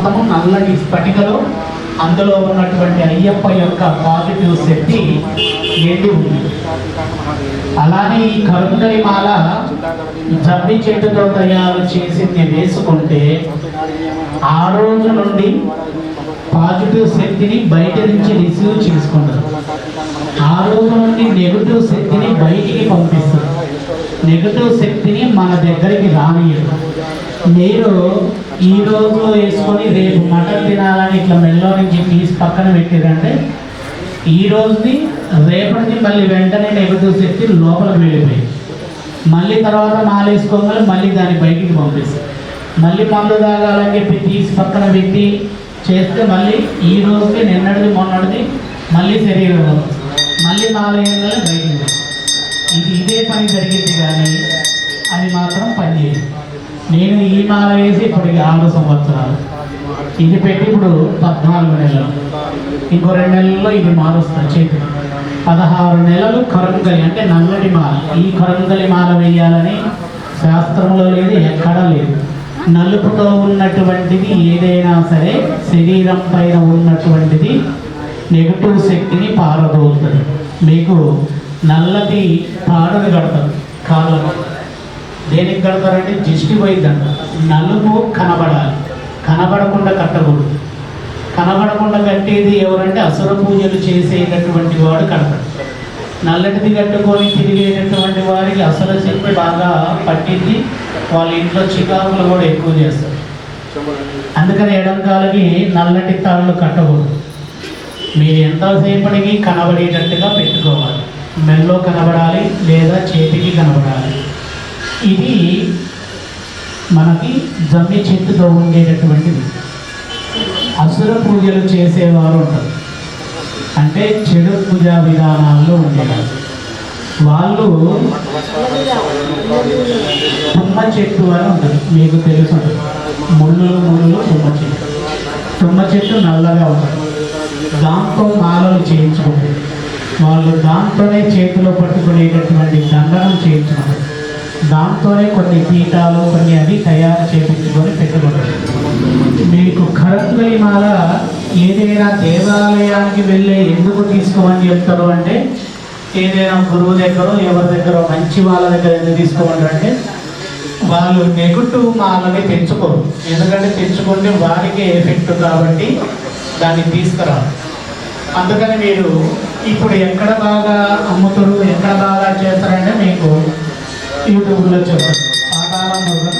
మొత్తము నల్లటి స్ఫటికలో అందులో ఉన్నటువంటి అయ్యప్ప యొక్క పాజిటివ్ శక్తి నిండి ఉంది. అలానే ఈ కరుంగలి మాల జమ్మి చెట్టుతో తయారు చేసింది వేసుకుంటే ఆ రోజు నుండి పాజిటివ్ శక్తిని బయట నుంచి రిసీవ్ చేసుకుంటారు. ఆ రోజు నుండి నెగటివ్ శక్తిని బయటికి పంపిస్తారు. నెగటివ్ శక్తిని మన దగ్గరికి రానియరు. మీరు ఈ రోజు వేసుకొని రేపు మటన్ తినాలని ఇట్లా మెల్లో నుంచి తీసి పక్కన పెట్టారంటే ఈ రోజుని రేపటికి మళ్ళీ వెంటనే నెగటివ్ శక్తి లోపలికి వెళ్ళిపోయి మళ్ళీ తర్వాత మాలేసుకోగానే మళ్ళీ దాన్ని బయటికి పంపిస్తారు. మళ్ళీ మందు తాగాలని చెప్పి తీసి పక్కన పెట్టి చేస్తే మళ్ళీ ఈ రోజుకి నిన్నటిది మొన్నటిది మళ్ళీ శరీరం మళ్ళీ మాలేయగానే బయటికి ఇదే పని జరిగింది, కానీ అది మాత్రం పనిచేయదు. నేను ఈ మాల వేసి ఇప్పటికి 6 సంవత్సరాలు, ఇది పెట్టి ఇప్పుడు 14 నెలలు, ఇంకో 2 నెలల్లో ఇది మారుస్తాను చేతి. 16 నెలలు కరుంగలి అంటే నల్లటి మాల. ఈ కరుంగలి మాల వేయాలని శాస్త్రంలో లేదు, ఎక్కడా లేదు. నలుపుతో ఉన్నటువంటిది ఏదైనా సరే శరీరం పైన ఉన్నటువంటిది నెగటివ్ శక్తిని పారదోలుతుంది. మీకు నల్లటి తాడుని కడతారు కాళ్ళకు. దేనికి కడతారంటే దిష్టి పోయిద్దంట. నలుపు కనబడాలి, కనబడకుండా కట్టకూడదు. కనబడకుండా కట్టేది ఎవరంటే అసుర పూజలు చేసేటటువంటి వాడు కడతాడు. నల్లటిది కట్టుకొని తిరిగేటటువంటి వారికి అసుర శక్తి బాగా పట్టింది, వాళ్ళ ఇంట్లో చికాకులు కూడా ఎక్కువ చేస్తారు. అందుకని ఎడంకాలకి నల్లటి తాళ్ళు కట్టకూడదు. మీరు ఎంతసేపటికి కనబడేటట్టుగా పెట్టుకోవాలి. మెల్లో కనబడాలి లేదా చేతికి కనబడాలి. ఇది మనకి జమ్మి చెట్టుతో ఉండేటటువంటిది. అసుర పూజలు చేసేవారు ఉంటారు, అంటే చెడు పూజా విధానాల్లో ఉండేవారు. వాళ్ళు తుమ్మ చెట్టు అని ఉంటుంది, మీకు తెలుసు. ముళ్ళు తుమ్మ చెట్టు నల్లగా ఉంటుంది. దాంతో మాలలు చేయించుకుంటారు. వాళ్ళు దాంతోనే చేతిలో పట్టుకునేటటువంటి దండనం చేయించుకుంటారు. దాంతోనే కొన్ని పీఠాలు కొన్ని అవి తయారు చేయించుకొని పెట్టుకుంటారు. మీకు కరుంగలి మాల ఏదైనా దేవాలయానికి వెళ్ళే ఎందుకు తీసుకోమని చెప్తారు అంటే, ఏదైనా గురువు దగ్గర ఎవరి దగ్గర మంచి వాళ్ళ దగ్గర ఎందుకు తీసుకోమంటారు అంటే, వాళ్ళు నెగటివ్ మాలని తెచ్చుకోరు. ఎందుకంటే తెచ్చుకుంటే వారికి ఎఫెక్ట్ కాబట్టి దాన్ని తీసుకురారు. అందుకని మీరు ఇప్పుడు ఎక్కడ బాగా అమ్ముతారు, ఎక్కడ బాగా చేస్తారంటే మీకు యూట్యూబ్లో చెప్పండి. పాతాళ మురుగన్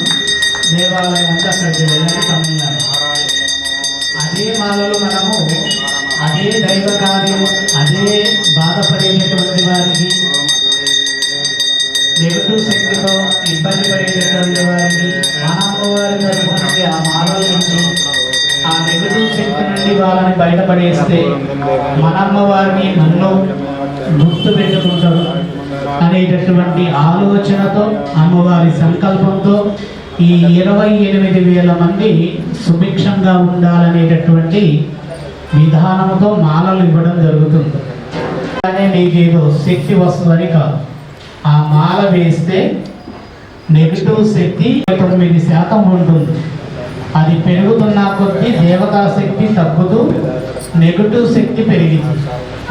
దేవాలయం అంటే అక్కడికి వెళ్ళండి, తమిళనాడు. అదే మాలలు మనము అదే దైవ కార్యం, అదే బాధపడేటటువంటి వారికి, నెగటివ్ శక్తితో ఇబ్బంది పడేటటువంటి వారికి మన అమ్మవారి తరపు నుండి ఆ మాలల నుంచి ఆ నెగటివ్ శక్తి నుండి వాళ్ళని బయటపడేస్తే మన అమ్మవారిని నన్ను గుర్తు పెట్టుకుంటారు అనేటటువంటి ఆలోచనతో, అమ్మవారి సంకల్పంతో ఈ 28,000 మంది సుభిక్షంగా ఉండాలనేటటువంటి విధానంతో మాలలు ఇవ్వడం జరుగుతుంది. కానీ మీకు ఏదో శక్తి వస్తుందని కాదు. ఆ మాల వేస్తే నెగటివ్ శక్తి 9% ఉంటుంది. అది పెరుగుతున్న కొద్దీ దేవతా శక్తి తగ్గుతూ నెగటివ్ శక్తి పెరిగింది.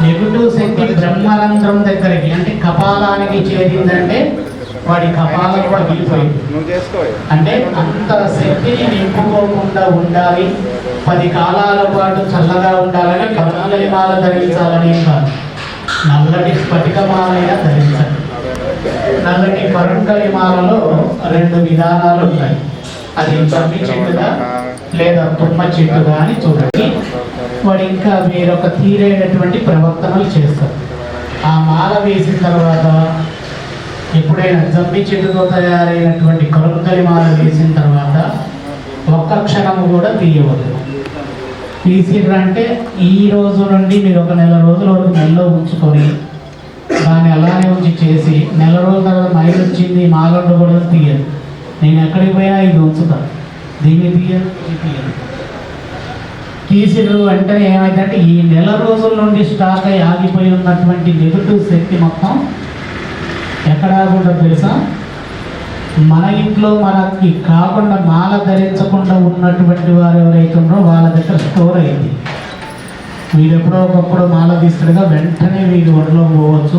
నెగటివ్ శక్తి బ్రహ్మరంధ్రం దగ్గరికి అంటే కపాలానికి చేరిందంటే వాడి కపాలం కూడా వెళ్ళిపోయింది. అంటే అంత శక్తిని నింపుకోకుండా ఉండాలి, 10 కాలాల పాటు చల్లగా ఉండాలని కరుంగలి మాల ధరించాలని కాదు. నల్లటి స్ఫటిక మాలైనా ధరించాలి. నల్లటి కరుంగలి మాలలో 2 విధానాలు ఉన్నాయి. అది జమ్మి చెట్టుగా లేదా తుమ్మ చెట్టుగా అని చూడండి. వాడు ఇంకా వేరొక తీరైనటువంటి ప్రవర్తనలు చేస్తారు. ఆ మాల వేసిన తర్వాత ఎప్పుడైనా జమ్మి చెట్టుతో తయారైనటువంటి కరుంగలి మాల వేసిన తర్వాత ఒక్క క్షణము కూడా తీయవద్దు. తీసిర్రంటే ఈ రోజు నుండి మీరు ఒక నెల రోజుల వరకు నెలలో ఉంచుకొని దాన్ని అలానే ఉంచి చేసి నెల రోజుల తర్వాత మైలు వచ్చింది మాలండు కూడా తీయదు. నేను ఎక్కడికి పోయినా ఇది ఉంచుతాను, దీన్ని తీయను, ఇది తీయను. తీసిరు వెంటనే ఏమైందంటే ఈ నెల రోజుల నుండి స్టాక్ అయి ఆగిపోయి ఉన్నటువంటి నెగటివ్ శక్తి మొత్తం ఎక్కడ ఆగుంటుందో తెలుసా? మన ఇంట్లో మనకి కాకుండా మాల ధరించకుండా ఉన్నటువంటి వారు ఎవరైతే ఉన్నారో వాళ్ళ దగ్గర స్టోర్ అయింది. వీళ్ళు ఎప్పుడో ఒకప్పుడు మాల తీస్తాడుగా వెంటనే వీళ్ళు ఒడిలో పోవచ్చు,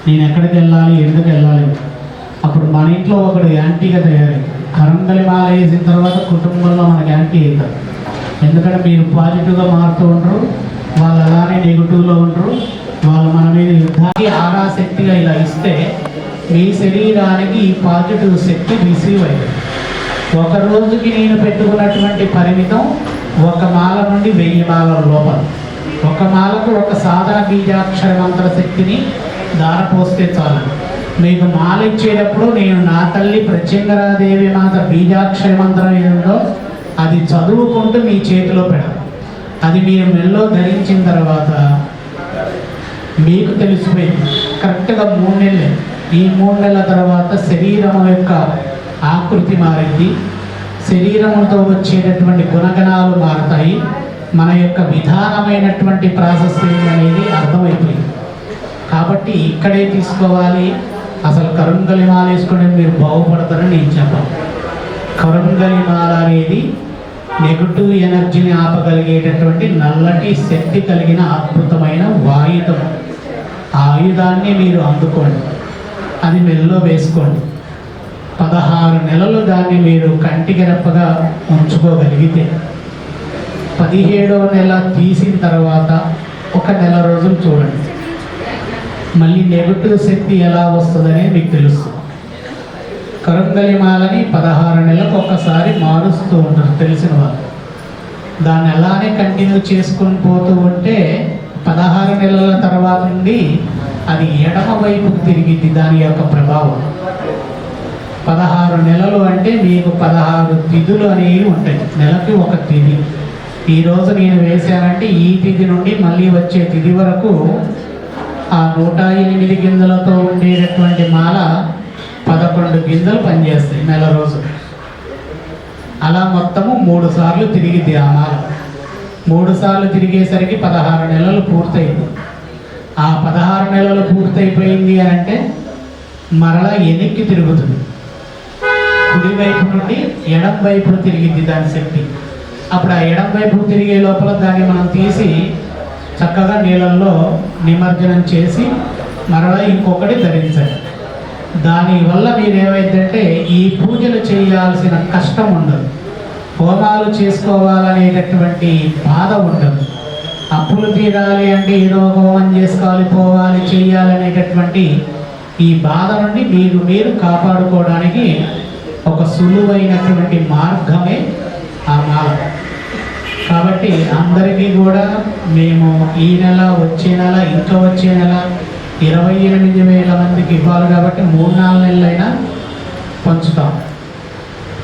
నేను ఎక్కడికి వెళ్ళాలి, ఎందుకు వెళ్ళాలి. అప్పుడు మన ఇంట్లో ఒకడు యాంటీగా తయారైంది. కరంగలి మాల వేసిన తర్వాత కుటుంబంలో మనకి యాంటీ అవుతారు. ఎందుకంటే మీరు పాజిటివ్గా మారుతూ ఉంటారు, వాళ్ళు అలానే నెగిటివ్లో ఉంటారు. వాళ్ళు మన మీద యుద్ధానికి ఆరాశక్తిగా ఇలా ఇస్తే మీ శరీరానికి ఈ పాజిటివ్ శక్తి రిసీవ్ అయ్యింది. ఒక రోజుకి నేను పెట్టుకున్నటువంటి పరిమితం ఒక మాల నుండి 1000 మాలల లోపల. ఒక మాలకు ఒక సాధన బీజాక్షర మంత్ర శక్తిని దారపోస్తే చాలు. మీకు మాల ఇచ్చేటప్పుడు నేను నా తల్లి ప్రత్యంగరాదేవి మాత బీజాక్షర మంత్రం ఏదో అది చదువుకుంటూ మీ చేతిలో పెడతాం. అది మీరు మెల్లో ధరించిన తర్వాత మీకు తెలిసిపోయింది. కరెక్ట్గా 3 నెలలే. ఈ 3 నెలల తర్వాత శరీరం యొక్క ఆకృతి మారింది, శరీరంతో వచ్చేటటువంటి గుణగణాలు మారుతాయి, మన యొక్క విధానమైనటువంటి ప్రాసెస్ అనేది అర్థమైపోయింది. కాబట్టి ఇక్కడే తీసుకోవాలి. అసలు కరుంగలి మాల వేసుకుని మీరు బాగుపడతారని నేను చెప్పాను. కరుంగలి మాల అనేది నెగటివ్ ఎనర్జీని ఆపగలిగేటటువంటి నల్లటి శక్తి కలిగిన అద్భుతమైన వాయుధం. ఆ ఆయుధాన్ని మీరు అందుకోండి, అది మెల్లో వేసుకోండి. 16 నెలలు దాన్ని మీరు కంటికి రెప్పగా ఉంచుకోగలిగితే 17వ నెల తీసిన తర్వాత ఒక నెల రోజులు చూడండి, మళ్ళీ నెగటివ్ శక్తి ఎలా వస్తుందనే మీకు తెలుస్తుంది. కరుంగలి మాలని 16 నెలలకు ఒకసారి మారుస్తూ ఉంటారు తెలిసిన వాళ్ళు. దాన్ని అలానే కంటిన్యూ చేసుకుని పోతూ ఉంటే 16 నెలల తర్వాత నుండి అది ఎడమ వైపుకు తిరిగిద్ది దాని యొక్క ప్రభావం. 16 నెలలు అంటే మీకు 16 తిథులు అనేవి ఉంటాయి. నెలకి ఒక తిథి. ఈరోజు నేను వేశానంటే ఈ తిథి నుండి మళ్ళీ వచ్చే తిథి వరకు ఆ 108 గింజలతో ఉండేటటువంటి మాల 11 గింజలు పనిచేస్తాయి నెల రోజు. అలా మొత్తము 3 సార్లు తిరిగిద్ది ఆ మాల. 3 సార్లు తిరిగేసరికి 16 నెలలు పూర్తయింది. ఆ 16 నెలలు పూర్తయిపోయింది అని అంటే మరలా వెనక్కి తిరుగుతుంది. కుడి వైపు నుండి ఎడం వైపు తిరిగిద్ది దాని శక్తి. అప్పుడు ఆ ఎడం వైపు తిరిగే లోపల దాన్ని మనం తీసి చక్కగా నీళ్ళల్లో నిమజ్జనం చేసి మరలా ఇంకొకటి ధరించాలి. దానివల్ల మీరు ఏమైందంటే ఈ పూజలు చేయాల్సిన కష్టం ఉండదు, హోమాలు చేసుకోవాలనేటటువంటి బాధ ఉండదు. అప్పులు తీరాలి అంటే ఏదో హోమం చేసుకోవాలి, పోవాలి, చేయాలనేటటువంటి ఈ బాధ నుండి మీరు కాపాడుకోవడానికి ఒక సులువైనటువంటి మార్గమే ఆ మాల. కాబట్టి అందరికీ కూడా మేము ఈ నెల, వచ్చే నెల, ఇంకా వచ్చే నెల 28,000 మందికి ఇవ్వాలి కాబట్టి 3-4 నెలలైనా పంచుతాం.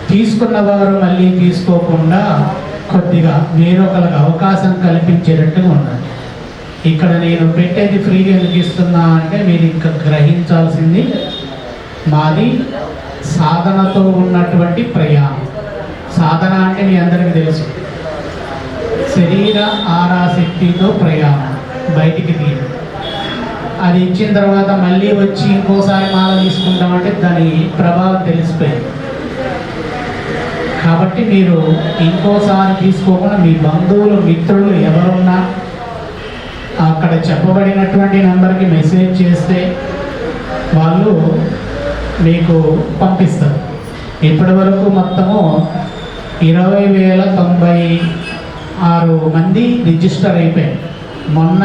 తీసుకున్న వారు మళ్ళీ తీసుకోకుండా కొద్దిగా వేరొకరికి అవకాశం కల్పించేటట్టుగా ఉండాలి. ఇక్కడ నేను పెట్టేది ఫ్రీగా ఎందుకు ఇస్తున్నా అంటే మీరు ఇంకా గ్రహించాల్సింది మాది సాధనతో ఉన్నటువంటి ప్రయాణం. సాధన అంటే మీ అందరికీ తెలుసు, శరీర ఆరాశక్తితో ప్రయాణం బయటికి తీయడం. అది ఇచ్చిన తర్వాత మళ్ళీ వచ్చి ఇంకోసారి మాల తీసుకుంటామంటే దాని ప్రభావం తెలిసిపోయింది. కాబట్టి మీరు ఇంకోసారి తీసుకోకుండా మీ బంధువులు, మిత్రులు ఎవరున్నా అక్కడ చెప్పబడినటువంటి నెంబర్కి మెసేజ్ చేస్తే వాళ్ళు మీకు పంపిస్తారు. ఇప్పటి వరకు మొత్తము 20,096 మంది రిజిస్టర్ అయిపోయారు. మొన్న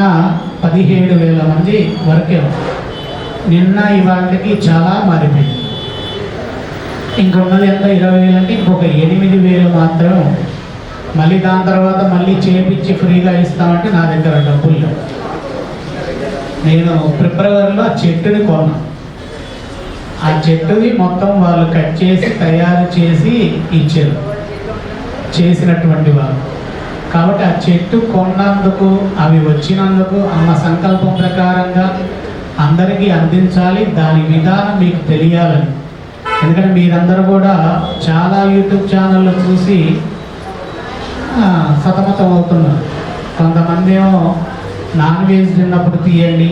17,000 మంది వరకే. నిన్న ఇవాళకి చాలా మారిపోయింది. ఇంకొన్నది ఎంత 20,000 అంటే ఇంకొక 8,000 మాత్రం. మళ్ళీ దాని తర్వాత మళ్ళీ చేపించి ఫ్రీగా ఇస్తామంటే నా దగ్గర డబ్బులు లేవు. నేను ఫిబ్రవరిలో ఆ చెట్టుని కొన్నాను. ఆ చెట్టుని మొత్తం వాళ్ళు కట్ చేసి తయారు చేసి ఇచ్చారు చేసినటువంటి వాళ్ళు. కాబట్టి ఆ చెట్టు కొన్నందుకు, అవి వచ్చినందుకు అమ్మ సంకల్పం ప్రకారంగా అందరికీ అందించాలి. దాని విధానం మీకు తెలియాలని. ఎందుకంటే మీరందరూ కూడా చాలా యూట్యూబ్ ఛానళ్ళు చూసి సతమతం అవుతున్నారు. కొంతమంది ఏమో నాన్ వెజ్ తిన్నప్పుడు తీయండి,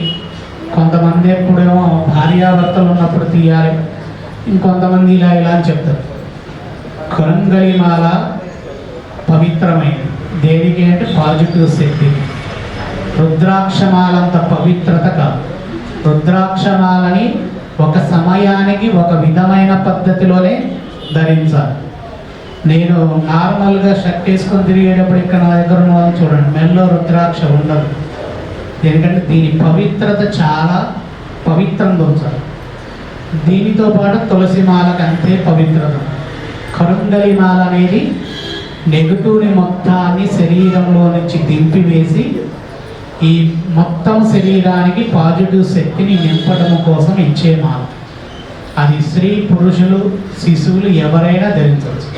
కొంతమంది ఎప్పుడేమో భార్యాభర్తలు ఉన్నప్పుడు తీయాలి, ఇంకొంతమంది ఇలా ఇలా అని చెప్తారు. కరుంగళి మాల పవిత్రమైనది. దేనికి అంటే పాజిటివ్ శక్తి. రుద్రాక్షమాలంత పవిత్రత కాదు. రుద్రాక్షమాలని ఒక సమయానికి ఒక విధమైన పద్ధతిలోనే ధరించాలి. నేను నార్మల్గా షర్ట్ వేసుకొని తిరిగేటప్పుడు ఇక్కడ నా దగ్గర ఉన్న వాళ్ళని చూడండి, మెల్లో రుద్రాక్ష ఉండదు. ఎందుకంటే దీని పవిత్రత చాలా పవిత్రంగా ఉంచాలి. దీనితో పాటు తులసి మాలకు అంతే పవిత్రత. కరుంగళి మాల అనేది నెగటివ్ని మొత్తాన్ని శరీరంలో నుంచి దింపివేసి ఈ మొత్తం శరీరానికి పాజిటివ్ శక్తిని నింపడం కోసం ఇచ్చే మాల. అది స్త్రీ పురుషులు శిశువులు ఎవరైనా ధరించవచ్చు.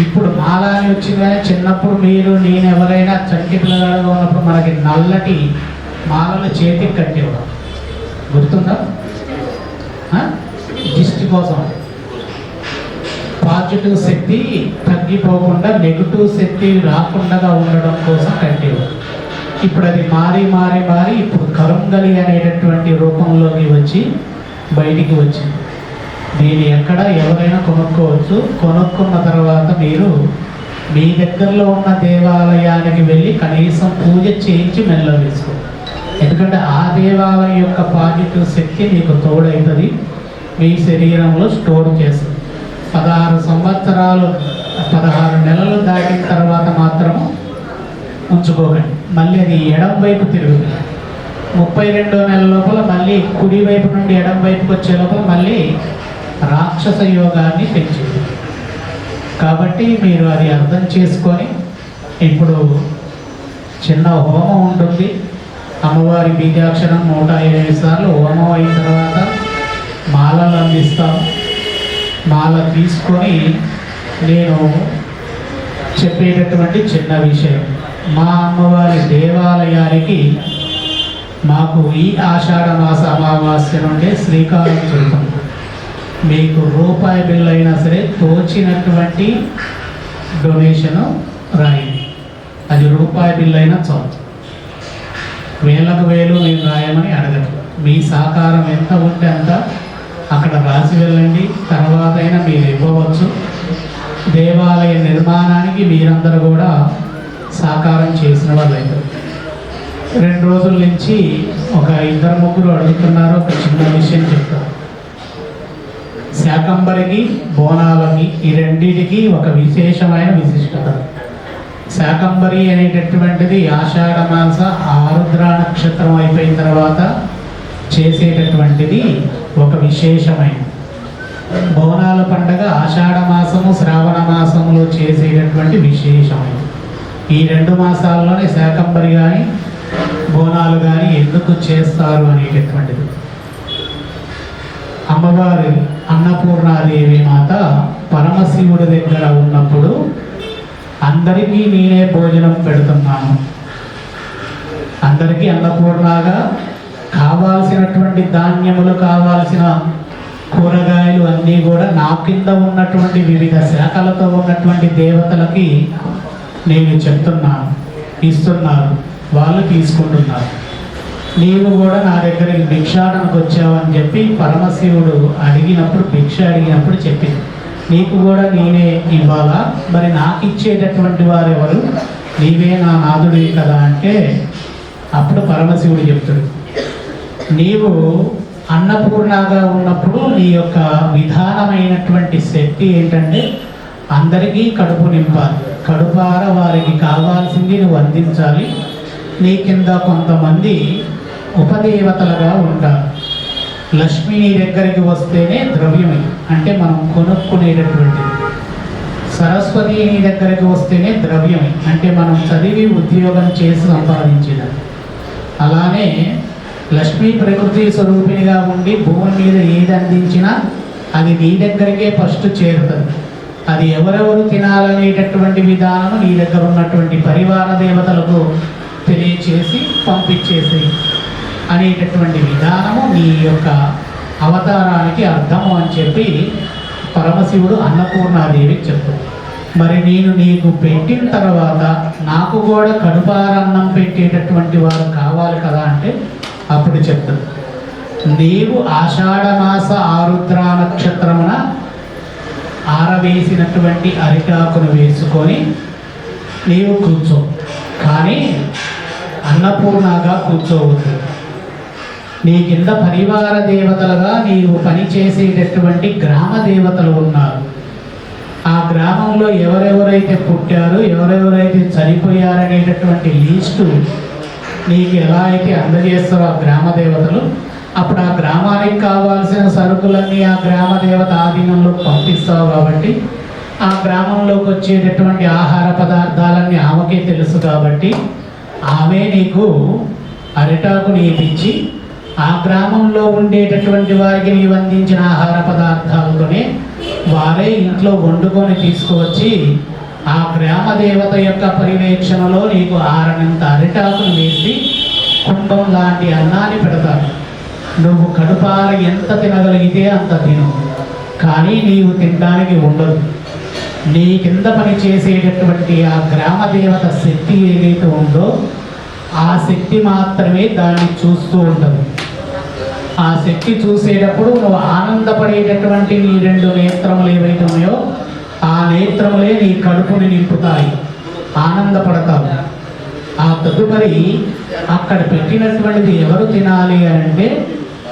ఇప్పుడు మాల అని వచ్చిందని చిన్నప్పుడు మీరు నేను ఎవరైనా చంటి పిల్లలుగా ఉన్నప్పుడు మనకి నల్లటి మాలలు చేతికి కట్టేవారు, గుర్తుందా? దిష్టి కోసం పాజిటివ్ శక్తి తగ్గిపోకుండా నెగిటివ్ శక్తి రాకుండా ఉండడం కోసం కట్టేవారు. ఇప్పుడు అది మారి మారి మారి ఇప్పుడు కరుంగళి అనేటటువంటి రూపంలోకి వచ్చి బయటికి వచ్చింది. దీన్ని ఎక్కడ ఎవరైనా కొనుక్కోవచ్చు. కొనుక్కున్న తర్వాత మీరు మీ దగ్గరలో ఉన్న దేవాలయానికి వెళ్ళి కనీసం పూజ చేయించి మెల్ల వేసుకోండి. ఎందుకంటే ఆ దేవాలయం యొక్క పాజిటివ్ శక్తి మీకు తోడవుతుంది, మీ శరీరంలో స్టోర్ చేస్తుంది. 16 సంవత్సరాలు 16 నెలలు దాటిన తర్వాత మాత్రము ఉంచుకోకండి. మళ్ళీ అది ఎడం వైపు తిరుగుతుంది. 32వ నెల లోపల మళ్ళీ కుడి వైపు నుండి ఎడం వైపుకి వచ్చే లోపల మళ్ళీ రాక్షస యోగాన్ని పెంచింది. కాబట్టి మీరు అది అర్థం చేసుకొని ఇప్పుడు చిన్న హోమం ఉంటుంది. అమ్మవారి బీజాక్షరం 108 సార్లు హోమం అయిన తర్వాత మాలలు అందిస్తాము. మాల తీసుకొని నేను చెప్పేటటువంటి చిన్న విషయం, మా అమ్మవారి దేవాలయానికి మాకు ఈ ఆషాఢ మాస అమావాస్య నుండి శ్రీకారం చుడతాం. మీకు రూపాయి బిల్లు అయినా సరే తోచినటువంటి డొనేషను రాయండి. అది రూపాయి బిల్లు అయినా చాలు. వేలకు వేలు మేము రాయమని అడగదు. మీ సహకారం ఎంత ఉంటే అంత అక్కడ రాసి వెళ్ళండి. తర్వాత అయినా మీరు ఇవ్వవచ్చు. దేవాలయ నిర్మాణానికి మీరందరూ కూడా సహకారం చేసిన వాళ్ళు అవుతారు. 2 రోజుల నుంచి ఒక 2-3 అడుగుతున్నారు. ఒక చిన్న విషయం చెప్తారు. శాకంబరికి బోనాలకి ఈ రెండింటికి ఒక విశేషమైన విశిష్టత. శాకంబరి అనేటటువంటిది ఆషాఢ మాస ఆరుద్ర నక్షత్రం అయిపోయిన తర్వాత చేసేటటువంటిది ఒక విశేషమైన. బోనాల పండగ ఆషాఢ మాసము శ్రావణ మాసములో చేసేటటువంటి విశేషమైన. ఈ 2 మాసాల్లోనే శాకంబరి కానీ బోనాలు కానీ ఎందుకు చేస్తారు అనేటటువంటిది. అమ్మవారి అన్నపూర్ణాదేవి మాత పరమశివుడి దగ్గర ఉన్నప్పుడు అందరికీ నేనే భోజనం పెడుతున్నాను, అందరికీ అన్నపూర్ణగా కావాల్సినటువంటి ధాన్యములు కావాల్సిన కూరగాయలు అన్నీ కూడా నా కింద ఉన్నటువంటి వివిధ శాఖలతో ఉన్నటువంటి దేవతలకి నేను చెప్తున్నాను, ఇస్తున్నారు, వాళ్ళు తీసుకుంటున్నారు. నీవు కూడా నా దగ్గరికి భిక్షాటనకు వచ్చావని చెప్పి పరమశివుడు అడిగినప్పుడు, భిక్ష అడిగినప్పుడు చెప్పింది, నీకు కూడా నేనే ఇవ్వాలా, మరి నాకు ఇచ్చేటటువంటి వారు ఎవరు, నీవే నా నాదుడివి కదా అంటే అప్పుడు పరమశివుడు చెప్తాడు, నీవు అన్నపూర్ణగా ఉన్నప్పుడు నీ యొక్క విధానమైనటువంటి శక్తి ఏంటంటే అందరికీ కడుపు నింపాలి, కడుపార వారికి కావాల్సింది నువ్వు అందించాలి. నీ కింద కొంతమంది ఉపదేవతలుగా ఉంటారు. లక్ష్మి నీ దగ్గరికి వస్తేనే ద్రవ్యమే, అంటే మనం కొనుక్కునేటటువంటిది. సరస్వతి నీ దగ్గరికి వస్తేనే ద్రవ్యమే, అంటే మనం చదివి ఉద్యోగం చేసి సంపాదించేది. అలానే లక్ష్మీ ప్రకృతి స్వరూపిణిగా ఉండి భూమి మీద ఏది అందించినా అది నీ దగ్గరికే ఫస్ట్ చేరుతుంది. అది ఎవరెవరు తినాలనేటటువంటి విధానం నీ దగ్గర ఉన్నటువంటి పరివార దేవతలకు తెలియచేసి పంపించేసి అనేటటువంటి విధానము నీ యొక్క అవతారానికి అర్థము అని చెప్పి పరమశివుడు అన్నపూర్ణాదేవికి చెప్తాడు. మరి నేను నీకు పెట్టిన తర్వాత నాకు కూడా కడుపారన్నం పెట్టేటటువంటి వారు కావాలి కదా అంటే అప్పుడు చెప్తాడు, నీవు ఆషాఢమాస ఆరుద్ర నక్షత్రమున ఆరవేసినటువంటి అరిటాకును వేసుకొని నీవు కూర్చో. కానీ అన్నపూర్ణగా కూర్చోవద్దు. నీ కింద పరివార దేవతలుగా నీవు పనిచేసేటటువంటి గ్రామ దేవతలు ఉన్నారు. ఆ గ్రామంలో ఎవరెవరైతే పుట్టారో, ఎవరెవరైతే చనిపోయారనేటటువంటి లిస్టు నీకు ఎలా అయితే అందజేస్తారో ఆ గ్రామ దేవతలు, అప్పుడు ఆ గ్రామానికి కావాల్సిన సరుకులన్నీ ఆ గ్రామ దేవత ఆధీనంలో పంపిస్తావు. కాబట్టి ఆ గ్రామంలోకి వచ్చేటటువంటి ఆహార పదార్థాలన్నీ ఆమెకే తెలుసు. కాబట్టి ఆమె నీకు అరిటాకు నీపిచ్చి ఆ గ్రామంలో ఉండేటటువంటి వారికి నీవు అందించిన ఆహార పదార్థాలతోనే వారే ఇంట్లో వండుకొని తీసుకువచ్చి ఆ గ్రామ దేవత యొక్క పర్యవేక్షణలో నీకు ఆరనంత అరిటాకును వేసి కుంభం లాంటి అన్నాన్ని పెడతారు. నువ్వు కడుపార ఎంత తినగలిగితే అంత తిను, కానీ నీవు తినడానికి ఉండదు. నీ కింద పని చేసేటటువంటి ఆ గ్రామ దేవత శక్తి ఏదైతే ఉందో ఆ శక్తి మాత్రమే దాన్ని చూస్తూ ఉండదు. ఆ శక్తి చూసేటప్పుడు నువ్వు ఆనందపడేటటువంటి నీ 2 నేత్రములు ఏవైతే ఉన్నాయో ఆ నేత్రములే నీ కడుపుని నింపుతాయి, ఆనందపడతావు. ఆ తదుపరి అక్కడ పెట్టినటువంటిది ఎవరు తినాలి అంటే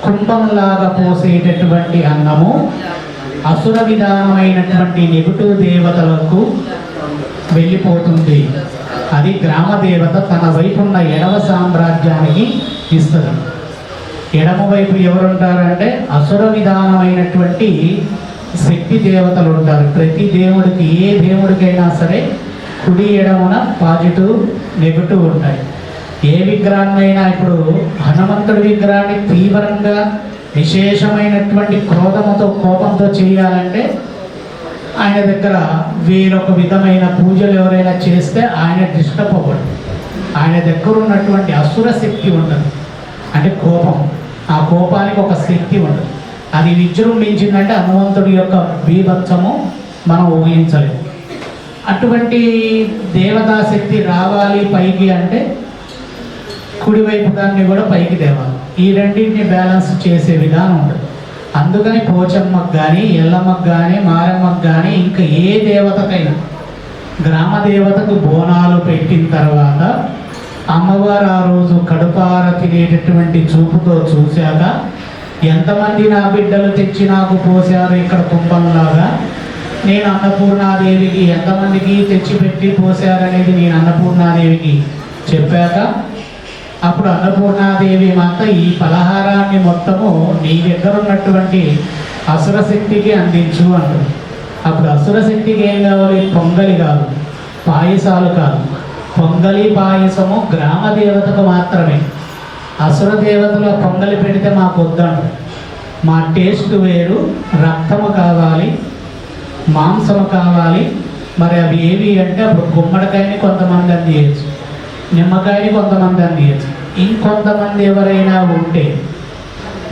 కుంభంలాగా పోసేటటువంటి అన్నము అసుర విధానమైనటువంటి నెగటివ్ దేవతలకు వెళ్ళిపోతుంది. అది గ్రామ దేవత తన వైపు ఉన్న ఎడవ సామ్రాజ్యానికి ఇస్తుంది. ఎడమ వైపు ఎవరుంటారంటే అసుర విధానమైనటువంటి శక్తి దేవతలు ఉంటారు. ప్రతి దేవుడికి, ఏ దేవుడికైనా సరే కుడి ఎడమున పాజిటివ్ నెగటివ్ ఉంటాయి. ఏ విగ్రహాన్నైనా, ఇప్పుడు హనుమంతుడి విగ్రహాన్ని తీవ్రంగా విశేషమైనటువంటి క్రోధముతో, కోపంతో చేయాలంటే ఆయన దగ్గర వేరొక విధమైన పూజలు ఎవరైనా చేస్తే ఆయన డిస్టర్బ్ అవ్వడు. ఆయన దగ్గర ఉన్నటువంటి అసుర శక్తి ఉంటుంది, అంటే కోపం. ఆ కోపానికి ఒక శక్తి ఉంటుంది. అది విజృంభించిందంటే హనుమంతుడి యొక్క బీభత్సము మనం ఊహించలేము. అటువంటి దేవతా శక్తి రావాలి పైకి అంటే కుడివైపు దాన్ని కూడా పైకి తేవాలి. ఈ రెండింటిని బ్యాలెన్స్ చేసే విధానం ఉంటుంది. అందుకని పోచమ్మకు కానీ, ఎల్లమ్మకు కానీ, మారమ్మకు కానీ, ఇంకా ఏ దేవతకైనా గ్రామ దేవతకు బోనాలు పెట్టిన తర్వాత అమ్మవారు ఆ రోజు కడుపార తినేటటువంటి చూపుతో చూశాక, ఎంతమంది నా బిడ్డలు తెచ్చి నాకు పోసారు ఇక్కడ కుంభంలాగా, నేను అన్నపూర్ణాదేవికి ఎంతమందికి తెచ్చిపెట్టి పోసారనేది నేను అన్నపూర్ణాదేవికి చెప్పాక, అప్పుడు అన్నపూర్ణాదేవి మాత ఈ పలహారాన్ని మొత్తము నీ దగ్గర ఉన్నటువంటి అసురశక్తికి అందించు అంటుంది. అప్పుడు అసురశక్తికి ఏం కావాలి? పొంగలి కాదు, పాయసాలు కాదు. పొంగలి పాయసము గ్రామ దేవతకు మాత్రమే. అసుర దేవతలో పొంగలి పెడితే మాకు వద్దంట. మా టేస్ట్ వేరు, రక్తము కావాలి, మాంసము కావాలి. మరి అవి ఏవి అంటే అప్పుడు గుమ్మడికాయని కొంతమంది అందియచ్చు, నిమ్మకాయని కొంతమంది అందియచ్చు. ఇంకొంతమంది ఎవరైనా ఉంటే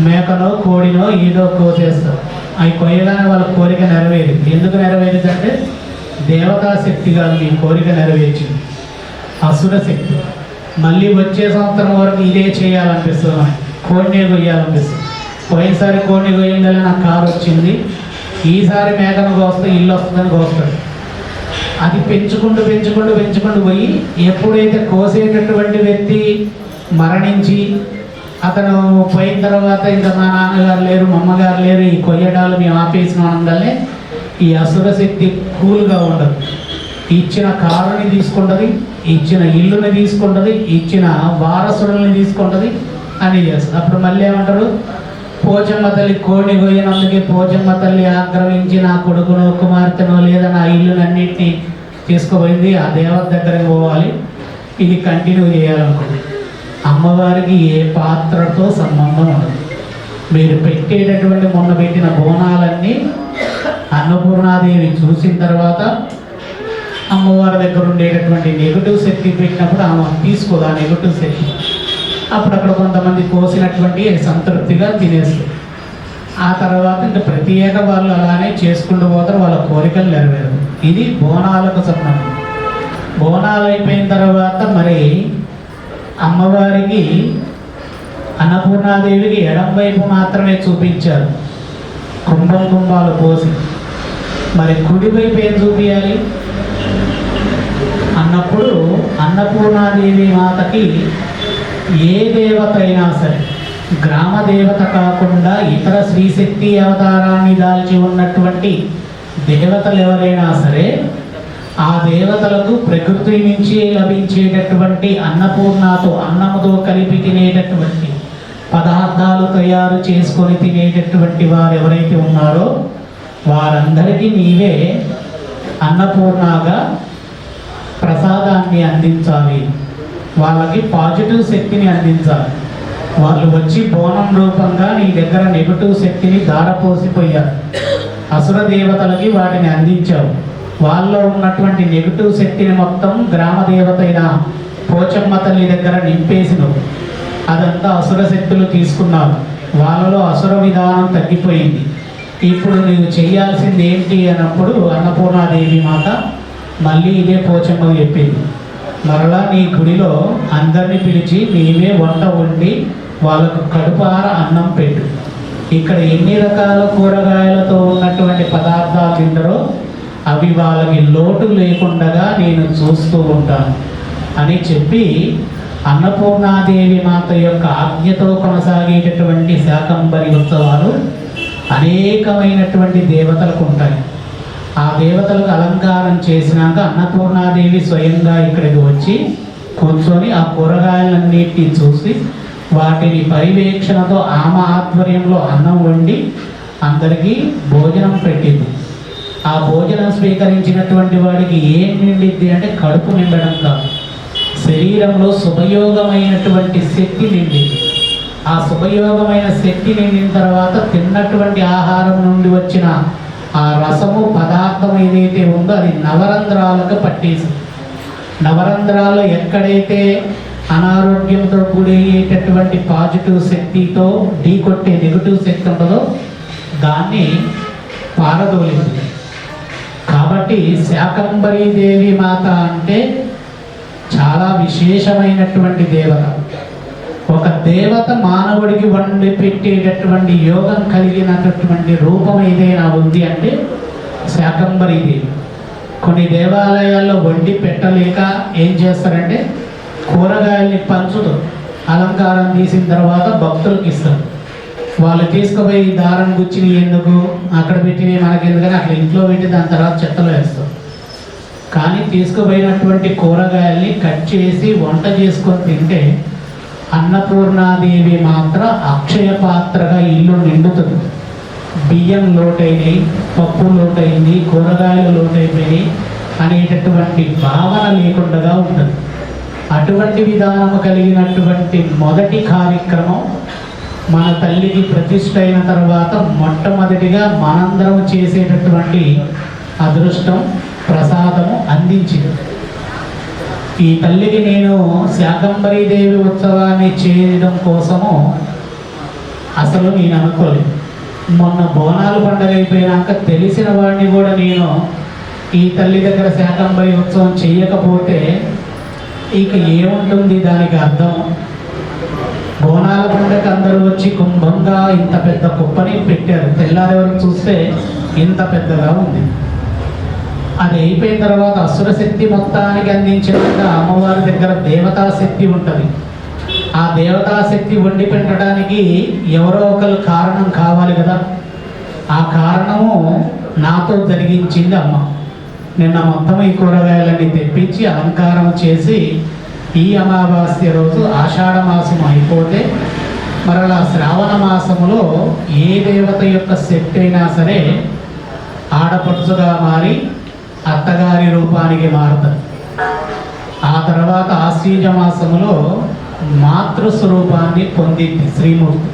మేకనో కోడినో ఏదో కోసేస్తారు. అవి కొయ్యగానే వాళ్ళ కోరిక నెరవేరింది. ఎందుకు నెరవేరిందంటే దేవతా శక్తి కాదు మీ కోరిక నెరవేర్చింది, అసుర శక్తి. మళ్ళీ వచ్చే సంవత్సరం వరకు ఇదే చేయాలనిపిస్తుంది, మనకి కోడినే కొయ్యాలనిపిస్తుంది. పోయినసారి కోడిని కొయ్యంగానే నాకు కారు వచ్చింది, ఈసారి మేకను కోస్తే ఇల్లు వస్తుందని కోస్తాడు. అది పెంచుకుంటూ పెంచుకుంటూ పెంచుకుంటూ పోయి ఎప్పుడైతే కోసేటటువంటి వ్యక్తి మరణించి అతను పోయిన తర్వాత ఇంకా మా నాన్నగారు లేరు, మా అమ్మగారు లేరు, ఈ కొయ్యడాలు మేము ఆపేసిన అనగానే ఈ అసుర శక్తి కూల్గా ఉండదు. ఇచ్చిన కారుని తీసుకుంటుంది, ఇచ్చిన ఇల్లుని తీసుకుంటుంది, ఇచ్చిన వారసులని తీసుకుంటుంది అని చేస్తుంది. అప్పుడు మళ్ళీ ఏమంటారు? పోచమ్మ తల్లి కోడిని కొయ్యనందుకే పోచమ్మ తల్లి ఆక్రమించి నా కొడుకునో కుమార్తెనో లేదా నా ఇల్లునన్నింటినీ తీసుకుపోయింది, ఆ దేవత దగ్గరకు పోవాలి, ఇది కంటిన్యూ చేయాలనుకుంది. అమ్మవారికి ఏ పాత్రతో సంబంధం ఉండదు. మీరు పెట్టేటటువంటి మొన్న పెట్టిన బోనాలన్నీ అన్నపూర్ణాదేవి చూసిన తర్వాత అమ్మవారి దగ్గర ఉండేటటువంటి నెగటివ్ శక్తి పెట్టినప్పుడు ఆమె తీసుకోదు ఆ నెగటివ్ శక్తి. అప్పుడు అక్కడ కొంతమంది కోసినటువంటి సంతృప్తిగా తినేస్తారు. ఆ తర్వాత ఇంకా ప్రత్యేక వాళ్ళు అలానే చేసుకుంటూ పోతారు, వాళ్ళ కోరికలు నెరవేరదు. ఇది బోనాలకు సంబంధం. బోనాలు అయిపోయిన తర్వాత మరి అమ్మవారికి అన్నపూర్ణాదేవికి ఎడం వైపు మాత్రమే చూపించారు కుంభం కుంభాలు పోసి. మరి కుడివైపు ఏం చూపించాలి అన్నప్పుడు అన్నపూర్ణాదేవి మాతకి ఏ దేవత అయినా సరే, గ్రామ దేవత కాకుండా ఇతర శ్రీశక్తి అవతారాన్ని దాల్చి ఉన్నటువంటి దేవతలు ఎవరైనా సరే, ఆ దేవతలకు ప్రకృతి నుంచి లభించేటటువంటి అన్నపూర్ణతో అన్నముతో కలిపి తినేటటువంటి పదార్థాలు తయారు చేసుకొని తినేటటువంటి వారు ఎవరైతే ఉన్నారో వారందరికీ నీవే అన్నపూర్ణగా ప్రసాదాన్ని అందించాలి, వాళ్ళకి పాజిటివ్ శక్తిని అందించాలి. వాళ్ళు వచ్చి బోనం రూపంగా నీ దగ్గర నెగటివ్ శక్తిని దారపోసిపోయారు. అసుర దేవతలకి వాటిని అందించావు. వాళ్ళలో ఉన్నటువంటి నెగటివ్ శక్తిని మొత్తం గ్రామ దేవత అయిన పోచమ్మ తల్లి దగ్గర నింపేసినవు. అదంతా అసుర శక్తులు తీసుకున్నావు. వాళ్ళలో అసుర విధానం తగ్గిపోయింది. ఇప్పుడు నీవు చేయాల్సింది ఏంటి అన్నప్పుడు అన్నపూర్ణాదేవి మాత మళ్ళీ ఇదే పోచమ్మ చెప్పింది, మరలా నీ గుడిలో అందరినీ పిలిచి నీవే వంట వండి వాళ్ళకు కడుపార అన్నం పెట్టు. ఇక్కడ ఎన్ని రకాల కూరగాయలతో ఉన్నటువంటి పదార్థాలు తింటారో అవి వాళ్ళకి లోటు లేకుండా నేను చూస్తూ ఉంటాను అని చెప్పి అన్నపూర్ణాదేవి మాత యొక్క ఆజ్ఞతో కొనసాగేటటువంటి శాకంబరి ఉత్సవాలు అనేకమైనటువంటి దేవతలకు ఉంటాయి. ఆ దేవతలకు అలంకారం చేసినాక అన్నపూర్ణాదేవి స్వయంగా ఇక్కడికి వచ్చి కూర్చొని ఆ కూరగాయలన్నిటిని చూసి వాటిని పర్యవేక్షణతో ఆమె ఆధ్వర్యంలో అన్నం వండి అందరికీ భోజనం పెట్టింది. ఆ భోజనం స్వీకరించినటువంటి వాడికి ఏం నిండిద్ది అంటే కడుపు నిండడం కాదు, శరీరంలో శుభయోగమైనటువంటి శక్తి నిండింది. ఆ శుభయోగమైన శక్తి నిండిన తర్వాత తిన్నటువంటి ఆహారం నుండి వచ్చిన ఆ రసము పదార్థం ఏదైతే ఉందో అది నవరంధ్రాలకు పట్టేసింది. నవరంధ్రాల్లో ఎక్కడైతే అనారోగ్యంతో కూడేటటువంటి పాజిటివ్ శక్తితో ఢీకొట్టే నెగిటివ్ శక్తి ఉంటుందో దాన్ని పారదోలింది. కాబట్టి శాకంబరీ దేవి మాత అంటే చాలా విశేషమైనటువంటి దేవత. ఒక దేవత మానవుడికి వండి పెట్టేటటువంటి యోగం కలిగినటువంటి రూపం ఏదైనా ఉంది అంటే శాకంబరీ దేవి. కొన్ని దేవాలయాల్లో వండి పెట్టలేక ఏం చేస్తారంటే కూరగాయల్ని పంచుతారు, అలంకారం తీసిన తర్వాత భక్తులకు ఇస్తారు. వాళ్ళు తీసుకుపోయి దారం గుచ్చిని ఎందుకు అక్కడ పెట్టినవి మనకి ఎందుకని అట్లా ఇంట్లో పెట్టి దాని తర్వాత చెత్తలో వేస్తారు. కానీ తీసుకుపోయినటువంటి కూరగాయల్ని కట్ చేసి వంట చేసుకొని తింటే అన్నపూర్ణాదేవి మాత్రం అక్షయ పాత్రగా ఇల్లు నిండుతుంది. బియ్యం లోటైనవి, పప్పు లోటైంది, కూరగాయలు లోటైపోయినాయి అనేటటువంటి భావన లేకుండా ఉంటుంది. అటువంటి విధానం కలిగినటువంటి మొదటి కార్యక్రమం మన తల్లికి ప్రతిష్ఠ అయిన తర్వాత మొట్టమొదటిగా మనందరం చేసేటటువంటి అదృష్టం ప్రసాదము అందించింది. ఈ తల్లికి నేను శాకంబరీ దేవి ఉత్సవాన్ని చేయడం కోసము అసలు నేను అనుకోలేదు. మొన్న బోనాలు పండుగ అయిపోయినాక తెలిసిన వాడిని కూడా నేను ఈ తల్లి దగ్గర శాకంబరీ ఉత్సవం చేయకపోతే ఇక ఏముంటుంది దానికి అర్థం. బోనాల పండుగ అందరూ వచ్చి కుంభంగా ఇంత పెద్ద కుప్పని పెట్టారు, తెల్లారి వరకు చూస్తే ఇంత పెద్దగా ఉంది. అది అయిపోయిన తర్వాత అసుర శక్తి మొత్తానికి అందించినట్టుగా అమ్మవారి దగ్గర దేవతా శక్తి ఉంటుంది. ఆ దేవతా శక్తి వండి పెట్టడానికి ఎవరో ఒకరు కారణం కావాలి కదా. ఆ కారణము నాతో జరిగించింది అమ్మ. నిన్న మొత్తం ఈ కూరగాయలన్నీ తెప్పించి అలంకారం చేసి ఈ అమావాస్య రోజు ఆషాఢ మాసం అయిపోతే మరలా శ్రావణ మాసములో ఏ దేవత యొక్క శక్తి అయినా సరే ఆడపడుచుగా మారి అత్తగారి రూపానికి మారుతుంది. ఆ తర్వాత ఆశ్వీజ మాసములో మాతృస్వరూపాన్ని పొందింది శ్రీమూర్తి.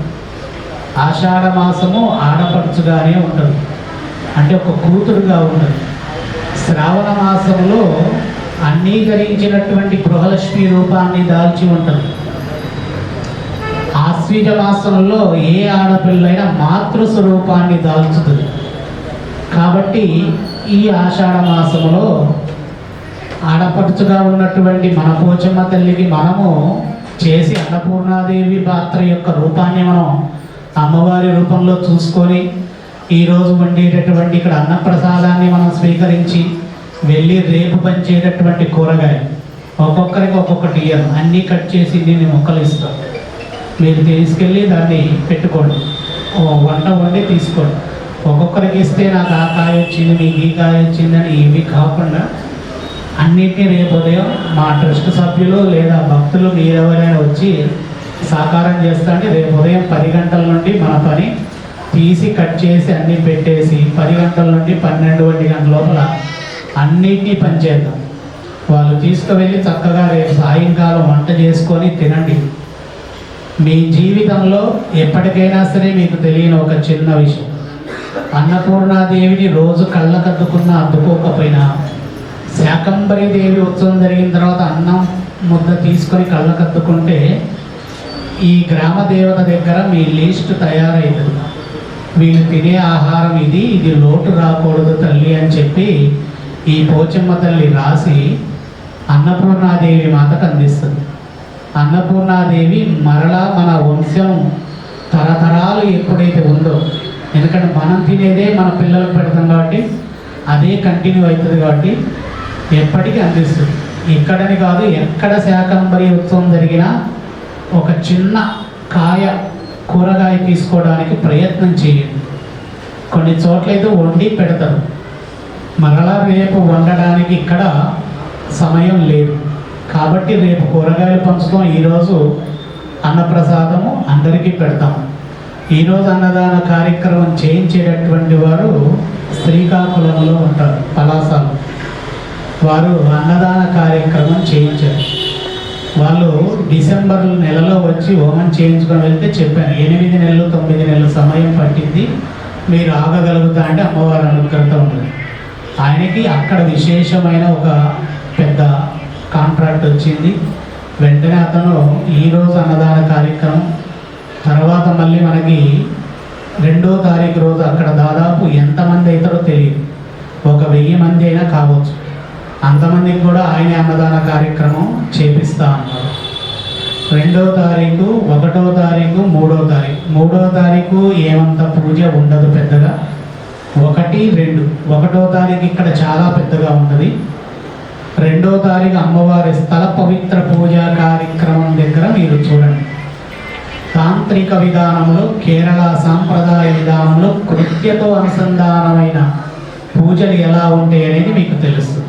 ఆషాఢ మాసము ఆడపడుచుగానే ఉంటుంది, అంటే ఒక కూతురుగా ఉంటుంది. శ్రావణ మాసంలో అన్నీకరించినటువంటి గృహలక్ష్మి రూపాన్ని దాల్చి ఉంటుంది. ఆశ్వీజ మాసంలో ఏ ఆడపిల్లైనా మాతృస్వరూపాన్ని దాల్చుతుంది. కాబట్టి ఈ ఆషాఢ మాసంలో ఆడపడుచుగా ఉన్నటువంటి మన పోచమ్మ తల్లికి మనము చేసి అన్నపూర్ణాదేవి పాత్ర యొక్క రూపాన్ని మనం అమ్మవారి రూపంలో చూసుకొని ఈరోజు వండేటటువంటి ఇక్కడ అన్నప్రసాదాన్ని మనం స్వీకరించి వెళ్ళి రేపు పంచేటటువంటి కూరగాయలు ఒక్కొక్కరికి ఒక్కొక్కటి ఇయ్యను, అన్నీ కట్ చేసి నేను మొక్కలు ఇస్తాను. మీరు తీసుకెళ్ళి దాన్ని పెట్టుకోండి, వంట వండి తీసుకోండి. ఒక్కొక్కరికి ఇస్తే నాకు ఆ కాయ వచ్చింది, మీకు ఈ కాయ వచ్చిందని ఇవి కాకుండా అన్నిటినీ రేపు ఉదయం మా ట్రస్ట్ సభ్యులు లేదా భక్తులు మీరెవరైనా వచ్చి సాకారం చేస్తా అంటే రేపు ఉదయం 10 గంటల నుండి మన పని తీసి కట్ చేసి అన్నీ పెట్టేసి 10 గంటల నుండి 12 గంటల లోపల అన్నిటినీ పనిచేద్దాం. వాళ్ళు తీసుకువెళ్ళి చక్కగా రేపు సాయంకాలం వంట చేసుకొని తినండి. మీ జీవితంలో ఎప్పటికైనా సరే మీకు తెలియని ఒక చిన్న విషయం, అన్నపూర్ణాదేవిని రోజు కళ్ళకద్దుకున్నా అద్దుకోకపోయినా శాకంబరి దేవి ఉత్సవం జరిగిన తర్వాత అన్నం ముద్ద తీసుకొని కళ్ళకద్దుకుంటే ఈ గ్రామ దేవత దగ్గర మీ లిస్ట్ తయారైతుంది. వీళ్ళు తినే ఆహారం ఇది లోటు రాకూడదు తల్లి అని చెప్పి ఈ పోచమ్మ తల్లి రాసి అన్నపూర్ణాదేవి మాతకు అందిస్తుంది. అన్నపూర్ణాదేవి మరలా మన వంశం తరతరాలు ఎప్పుడైతే ఉందో, ఎందుకంటే మనం తినేదే మన పిల్లలకు పెడతాం కాబట్టి అదే కంటిన్యూ అవుతుంది కాబట్టి ఎప్పటికీ అందిస్తుంది. ఇక్కడని కాదు, ఎక్కడ శాకంబరి ఉత్సవం జరిగినా ఒక చిన్న కాయ కూరగాయ తీసుకోవడానికి ప్రయత్నం చేయండి. కొన్ని చోట్లయితే వండి పెడతారు, మరలా రేపు వండడానికి ఇక్కడ సమయం లేదు కాబట్టి రేపు కూరగాయలు పంచుతాం. ఈరోజు అన్నప్రసాదము అందరికీ పెడతాం. ఈరోజు అన్నదాన కార్యక్రమం చేయించేటటువంటి వారు శ్రీకాకుళంలో ఉంటారు, పలాసలు. వారు అన్నదాన కార్యక్రమం చేయించారు. వాళ్ళు డిసెంబర్ నెలలో వచ్చి హోమం చేయించుకొని వెళ్తే చెప్పాను, 8 నెలలు 9 నెలల సమయం పట్టింది, మీరు ఆగగలుగుతా అంటే అమ్మవారి అనుగ్రహత ఉంటుంది. ఆయనకి అక్కడ విశేషమైన ఒక పెద్ద కాంట్రాక్ట్ వచ్చింది. వెంటనే అతను ఈరోజు అన్నదాన కార్యక్రమం తర్వాత మళ్ళీ మనకి 2వ తారీఖు రోజు అక్కడ దాదాపు ఎంతమంది అవుతారో తెలియదు, 1000 మంది అయినా కావచ్చు. అంతమందికి కూడా ఆయన అన్నదాన కార్యక్రమం చేపిస్తా అన్నారు. 2వ తారీఖు, 1వ తారీఖు, 3వ తారీఖు. 3వ తారీఖు ఏమంత పూజ ఉండదు పెద్దగా, 1, 2. 1వ తారీఖు ఇక్కడ చాలా పెద్దగా ఉంటుంది. 2వ తారీఖు అమ్మవారి స్థల పవిత్ర పూజా కార్యక్రమం దగ్గర మీరు చూడండి. తాంత్రిక విధానంలో, కేరళ సాంప్రదాయ విధానంలో కృత్యతో అనుసంధానమైన పూజలు ఎలా ఉంటాయి అనేది మీకు తెలుస్తుంది.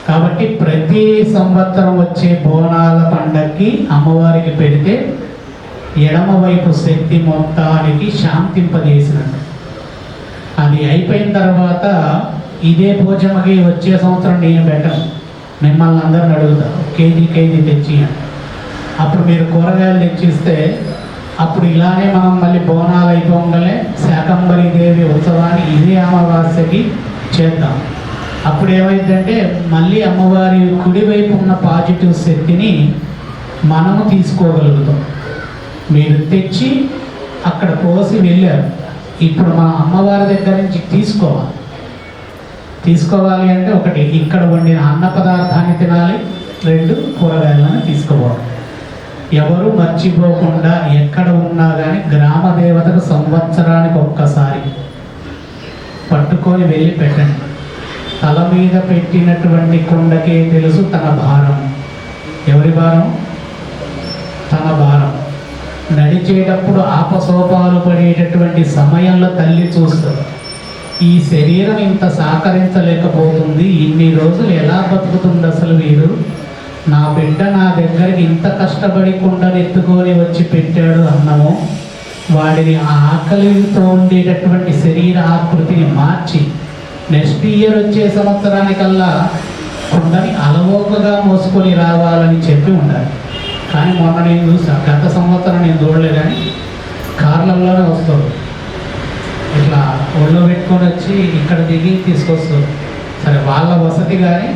కాబట్టి ప్రతి సంవత్సరం వచ్చే బోనాల పండగకి అమ్మవారికి పెడితే ఎడమవైపు శక్తి మొత్తానికి శాంతింపజేసినట్టు. అది అయిపోయిన తర్వాత ఇదే పూజమకి వచ్చే సంవత్సరం నేను పెట్టను, మిమ్మల్ని అందరిని అడుగుతా కేజీ తెచ్చి. అప్పుడు మీరు కూరగాయలు తెచ్చిస్తే అప్పుడు ఇలానే మనం మళ్ళీ బోనాలు అయిపోగానే శాకంబరి దేవి ఉత్సవాన్ని ఇదే అమావాస్యకి చేద్దాం. అప్పుడు ఏమైందంటే మళ్ళీ అమ్మవారి కుడివైపు ఉన్న పాజిటివ్ శక్తిని మనము తీసుకోగలుగుతాం. మీరు తెచ్చి అక్కడ పోసి వెళ్ళారు, ఇప్పుడు మన అమ్మవారి దగ్గర నుంచి తీసుకోవాలి అంటే 1 ఇక్కడ వండిన అన్న పదార్థాన్ని తినాలి, 2 కూరగాయలను తీసుకోవాలి. ఎవరు మర్చిపోకుండా ఎక్కడ ఉన్నా కానీ గ్రామ దేవతకు సంవత్సరానికి ఒక్కసారి పట్టుకొని వెళ్ళి పెట్టండి. తల మీద పెట్టినటువంటి కొండకే తెలుసు తన భారం. ఎవరి భారం? తన భారం. నడిచేటప్పుడు ఆపసోపాలు పడేటటువంటి సమయంలో తల్లి చూస్తుంది, ఈ శరీరం ఇంత సహకరించలేకపోతుంది, ఇన్ని రోజులు ఎలా బతుకుతుంది అసలు వీరు, నా బిడ్డ నా దగ్గరికి ఇంత కష్టపడి కుండలు ఎత్తుకొని వచ్చి పెట్టాడు అన్నము, వాడిని ఆకలితో ఉండేటటువంటి శరీర ఆకృతిని మార్చి నెక్స్ట్ ఇయర్ వచ్చే సంవత్సరానికల్లా కుండని అలవోకగా మోసుకొని రావాలని చెప్పి ఉండాలి. కానీ మొన్న నేను చూసాను, గత సంవత్సరం నేను చూడలేదు కానీ కార్లలోనే వస్తారు, ఇట్లా ఒళ్ళో పెట్టుకొని వచ్చి ఇక్కడ దిగి తీసుకొస్తారు. సరే వాళ్ళ వసతి కానీ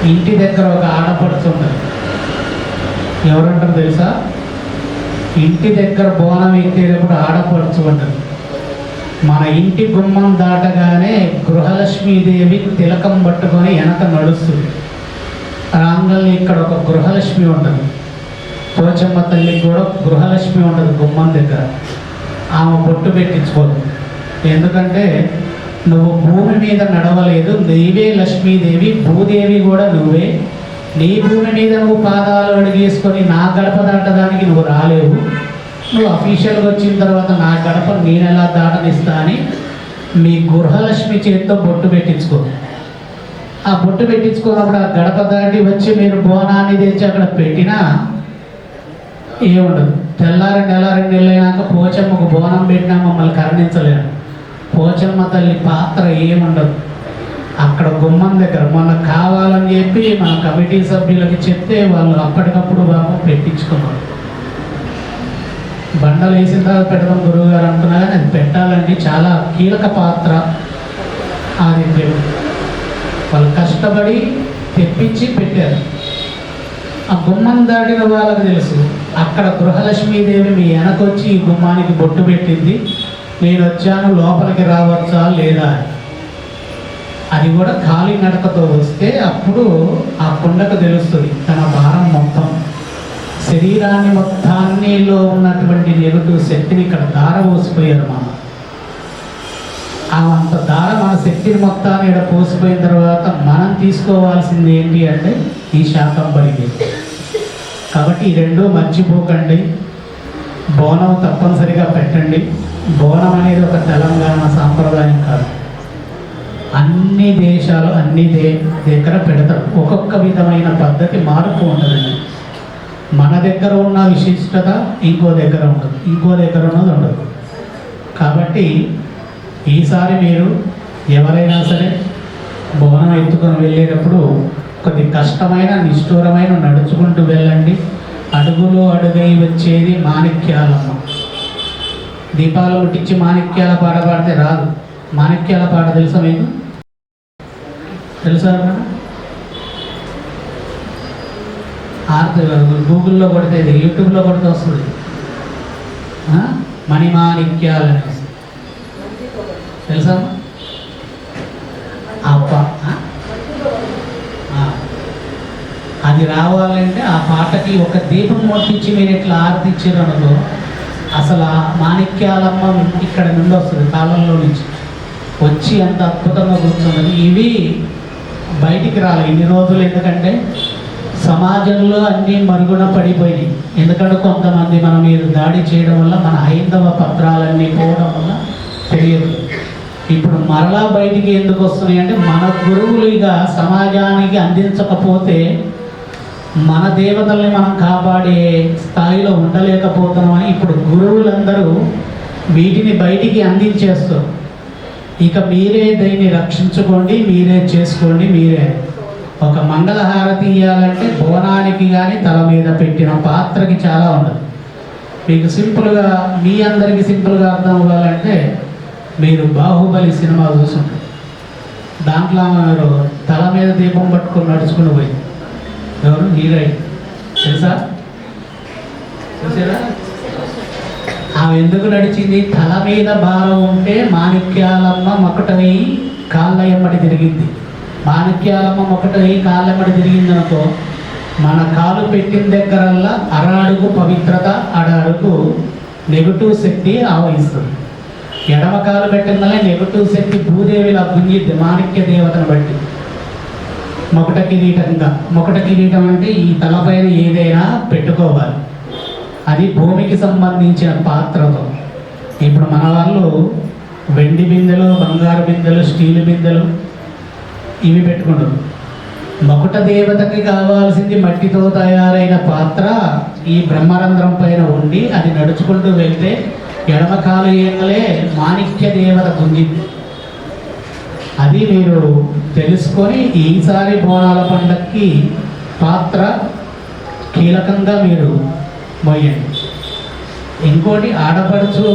ఇంటి దగ్గర ఒక ఆడపడుతున్నారు, ఎవరంటారు తెలుసా? ఇంటి దగ్గర బోనం ఎత్తేటప్పుడు ఆడపడుచు ఉంటుంది. మన ఇంటి గుమ్మం దాటగానే గృహలక్ష్మీదేవి తిలకం పట్టుకొని వెనక నడుస్తుంది. రాంగల్ని ఇక్కడ ఒక గృహలక్ష్మి ఉంటుంది, పోచమ్మ తల్లికి కూడా గృహలక్ష్మి ఉండదు గుమ్మం దగ్గర, ఆమె బొట్టు పెట్టించుకోదు. ఎందుకంటే నువ్వు భూమి మీద నడవలేదు, నీవే లక్ష్మీదేవి, భూదేవి కూడా నువ్వే. నీ భూమి మీద నువ్వు పాదాలు అడిగేసుకొని నా గడప దాటడానికి నువ్వు రాలేవు. నువ్వు అఫీషియల్గా వచ్చిన తర్వాత నా గడప నేను ఎలా దాటనిస్తా అని మీ గృహలక్ష్మి చేతితో బొట్టు పెట్టించుకో. ఆ బొట్టు పెట్టించుకున్నప్పుడు ఆ గడప దాటి వచ్చి మీరు బోనాన్ని తెచ్చి అక్కడ పెట్టినా ఏముండదు. తెల్లారి నెల 2 నెలలైనాక పోచమ్మకు బోనం పెట్టినా మమ్మల్ని కరుణించలేరు. పోచమ్మ తల్లి పాత్ర ఏముండదు. అక్కడ గుమ్మం దగ్గర మొన్న కావాలని చెప్పి మన కమిటీ సభ్యులకి చెప్తే వాళ్ళు అప్పటికప్పుడు బాబు పెట్టించుకున్నారు. బండలు వేసిన తర్వాత పెడదాం గురువు గారు అంటున్నా కానీ అది పెట్టాలండి, చాలా కీలక పాత్ర. అది వాళ్ళు కష్టపడి తెప్పించి పెట్టారు. ఆ గుమ్మం దాటిన వాళ్ళకి తెలుసు. అక్కడ గృహలక్ష్మీదేవి మీ వెనకొచ్చి ఈ గుమ్మానికి బొట్టు పెట్టింది, నేను వచ్చాను లోపలికి రావచ్చా లేదా. అది కూడా ఖాళీ నడకతో వస్తే అప్పుడు ఆ కుండకు తెలుస్తుంది తన భారం మొత్తం, శరీరాన్ని మొత్తాన్నిలో ఉన్నటువంటి నెగటివ్ శక్తిని ఇక్కడ దార పోసిపోయారు. అంత దార మన శక్తిని మొత్తాన్ని ఇక్కడ పోసిపోయిన తర్వాత మనం తీసుకోవాల్సింది ఏంటి అంటే ఈ శాకంబరికి. కాబట్టి ఈ రెండు మర్చిపోకండి. బోనం తప్పనిసరిగా పెట్టండి. బోనం అనేది ఒక తెలంగాణ సాంప్రదాయం కాదు, అన్ని దేశాలు అన్ని దగ్గర పెడతారు. ఒక్కొక్క విధమైన పద్ధతి మార్పు ఉండదండి. మన దగ్గర ఉన్న విశిష్టత ఇంకో దగ్గర ఉండదు, ఇంకో దగ్గర ఉన్నది ఉండదు. కాబట్టి ఈసారి మీరు ఎవరైనా సరే బోనం ఎత్తుకొని వెళ్ళేటప్పుడు కొద్ది కష్టమైన నిష్ఠూరమైన నడుచుకుంటూ వెళ్ళండి. అడుగులో అడుగై వచ్చేది మాణిక్యాలమ్మ. దీపాలు ముట్టించి మాణిక్యాల పాట పాడితే రాదు. మాణిక్యాల పాట తెలుసా మీకు? తెలుసా? గూగుల్లో కొడితే, యూట్యూబ్లో కొడితే వస్తుంది. మణిమాణిక్యాలని తెలుసా? అబ్బా, అది రావాలంటే ఆ పాటకి ఒక దీపం ముట్టించి మీరు ఇట్లా ఆర్తిచ్చారు అనుకో, అసలు ఆ మాణిక్యాలమ్మ ఇక్కడ నుండి వస్తుంది, కాలంలో నుంచి వచ్చి అంత అద్భుతంగా కూర్చున్నది. ఇవి బయటికి రాలి ఇన్ని రోజులు, ఎందుకంటే సమాజంలో అన్నీ మరుగున పడిపోయినాయి. ఎందుకంటే కొంతమంది మన మీద దాడి చేయడం వల్ల మన హైందవ పత్రాలన్నీ పోవడం వల్ల తెలియదు. ఇప్పుడు మరలా బయటికి ఎందుకు వస్తున్నాయి అంటే మన గురువులుగా సమాజానికి అందించకపోతే మన దేవతల్ని మనం కాపాడే స్థాయిలో ఉండలేకపోతున్నామని ఇప్పుడు గురువులందరూ వీటిని బయటికి అందించేస్తారు. ఇక మీరే దీన్ని రక్షించుకోండి, మీరే చేసుకోండి. మీరే ఒక మంగళహారతి ఇవ్వాలంటే బోనానికి కానీ తల మీద పెట్టిన పాత్రకి చాలా ఉండదు. మీకు సింపుల్గా, మీ అందరికీ సింపుల్గా అర్థం అవ్వాలంటే మీరు బాహుబలి సినిమా చూసుంటారు. దాంట్లో మీరు తల మీద దీపం పట్టుకొని నడుచుకుని పోయి ఎవరు హీరోయిన్ తెలుసా? చూసారా? ఆమె ఎందుకు నడిచింది? తల మీద భారం ఉంటే మాణిక్యాలమ్మ మొక్కటవి కాళ్ళ ఎమ్మడి తిరిగింది. మాణిక్యాలమ్మ మొక్కటవి కాళ్ళ ఎమ్మడి తిరిగింది అనుకో, మన కాలు పెట్టిన దగ్గరల్లా అడుగు పవిత్రత, అడుగు నెగటివ్ శక్తి ఆవహిస్తుంది. ఎడమ కాలు పెట్టిందనే నెగటివ్ శక్తి భూదేవిలా గుంజిద్ది మాణిక్య దేవతను బట్టి. మొకట కిరీటంగా, మొకట కిరీటం అంటే ఈ తలపైన ఏదైనా పెట్టుకోవాలి, అది భూమికి సంబంధించిన పాత్రతో. ఇప్పుడు మన వాళ్ళు వెండి బిందెలు, బంగారు బిందెలు, స్టీల్ బిందెలు ఇవి పెట్టుకుంటారు. మొకట దేవతకి కావాల్సింది మట్టితో తయారైన పాత్ర ఈ బ్రహ్మరంధ్రం పైన ఉండి అది నడుచుకుంటూ వెళ్తే ఎడమ కాలు ఏంగలే మాణిక్య దేవత గుంజింది. అది మీరు తెలుసుకొని ఈసారి బోనాల పండక్కి పాత్ర కీలకంగా మీరు మోయండి. ఇంకోటి, ఆడపడుచు